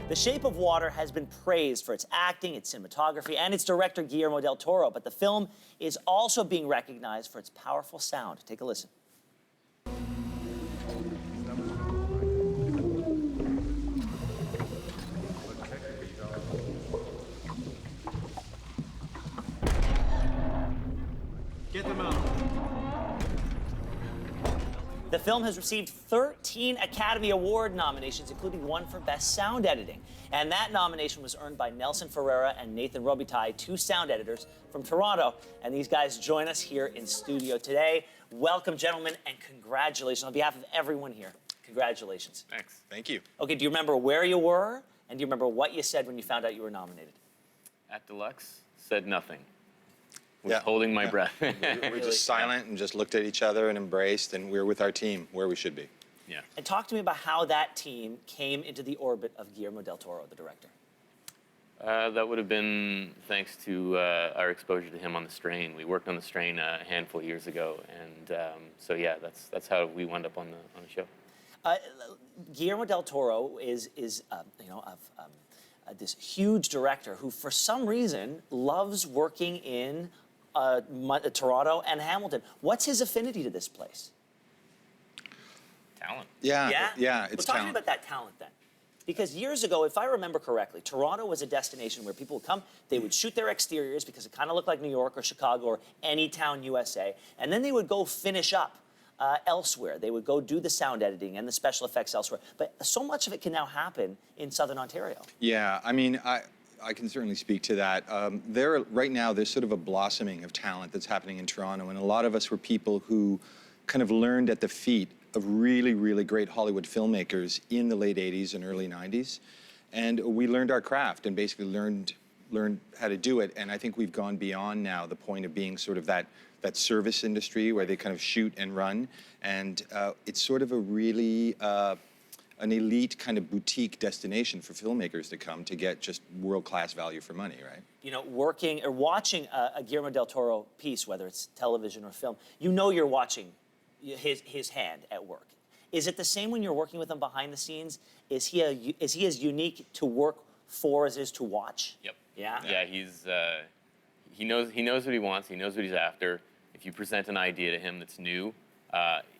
The Shape of Water has been praised for its acting, its cinematography, and its director, Guillermo del Toro, but the film is also being recognized for its powerful sound. Take a listen. Get them out. The film has received 13 Academy Award nominations, including one for Best Sound Editing. And that nomination was earned by Nelson Ferreira and Nathan Robitaille, two sound editors from Toronto. And these guys join us here in studio today. Welcome, gentlemen, and congratulations. On behalf of everyone here, congratulations. Thanks. Thank you. Okay, do you remember where you were? And do you remember what you said when you found out you were nominated? At Deluxe, said nothing. Was holding my breath. We were just silent and just looked at each other and embraced, and we were with our team where we should be. Yeah. And talk to me about how that team came into the orbit of Guillermo del Toro, the director. That would have been thanks to our exposure to him on The Strain. We worked on The Strain a handful of years ago, and so yeah, that's how we wound up on the show. Guillermo del Toro is this huge director who, for some reason, loves working in Toronto and Hamilton. What's his affinity to this place? Talent. Yeah, Yeah? it's Well, talk to me talent. about that talent then. Because years ago, if I remember correctly, Toronto was a destination where people would come, they would shoot their exteriors because it kind of looked like New York or Chicago or any town USA, and then they would go finish up elsewhere. They would go do the sound editing and the special effects elsewhere. But so much of it can now happen in Southern Ontario. Yeah, I mean, I can certainly speak to that. Right now, there's sort of a blossoming of talent that's happening in Toronto, and a lot of us were people who kind of learned at the feet of really, really great Hollywood filmmakers in the late 80s and early 90s. And we learned our craft and basically learned how to do it. And I think we've gone beyond now the point of being sort of that service industry where they kind of shoot and run. And it's sort of a really an elite kind of boutique destination for filmmakers to come to get just world-class value for money, right? You know, working or watching a Guillermo del Toro piece, whether it's television or film, you know you're watching his hand at work. Is it the same when you're working with him behind the scenes? Is he as unique to work for as it is to watch? Yep. Yeah? Yeah, he knows what he wants, he knows what he's after. If you present an idea to him that's new,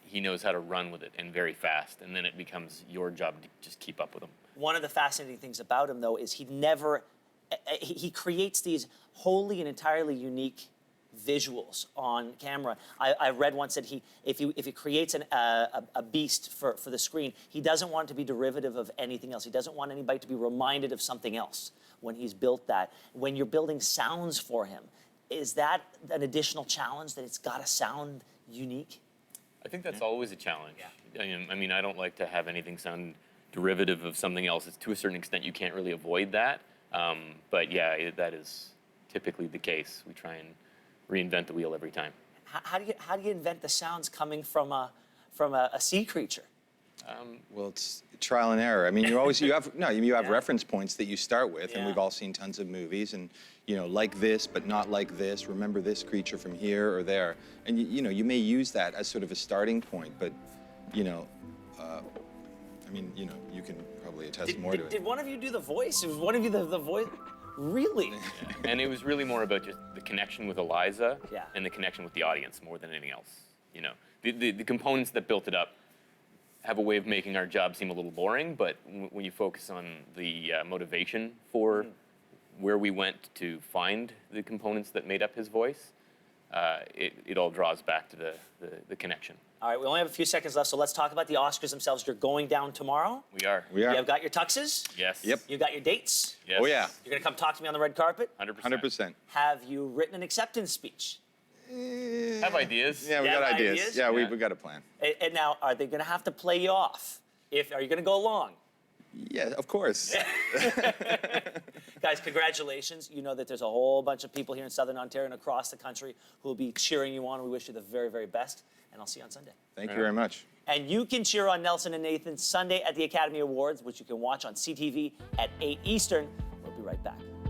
he knows how to run with it, and very fast, and then it becomes your job to just keep up with him. One of the fascinating things about him, though, is he creates these wholly and entirely unique visuals on camera. I read once that if he creates a beast for the screen, he doesn't want it to be derivative of anything else. He doesn't want anybody to be reminded of something else when he's built that. When you're building sounds for him, is that an additional challenge, that it's got to sound unique? I think that's always a challenge. Yeah. I mean, I don't like to have anything sound derivative of something else. It's, to a certain extent, you can't really avoid that. But yeah, that is typically the case. We try and reinvent the wheel every time. How do you invent the sounds coming from a sea creature? Well, it's trial and error. I mean, you have reference points that you start with, and we've all seen tons of movies, and like this, but not like this. Remember this creature from here or there, and you may use that as sort of a starting point, but I mean, you can probably attest more to it. Did one of you do the voice? Was one of you the voice? Really? Yeah. And it was really more about just the connection with Eliza and the connection with the audience more than anything else. The components that built it up have a way of making our job seem a little boring, but when you focus on the motivation for where we went to find the components that made up his voice, it all draws back to the connection. All right, we only have a few seconds left, so let's talk about the Oscars themselves. You're going down tomorrow. We are. We are. You have got your tuxes? Yes. Yep. You got your dates? Yes. Oh, yeah. You're going to come talk to me on the red carpet? 100%. 100%. Have you written an acceptance speech? Have ideas. Yeah, we got ideas. Yeah, we got a plan. And now, are they going to have to play you off? Are you going to go along? Yeah, of course. Guys, congratulations. You know that there's a whole bunch of people here in Southern Ontario and across the country who will be cheering you on. We wish you the very, very best, and I'll see you on Sunday. Thank you very much. And you can cheer on Nelson and Nathan Sunday at the Academy Awards, which you can watch on CTV at 8 Eastern. We'll be right back.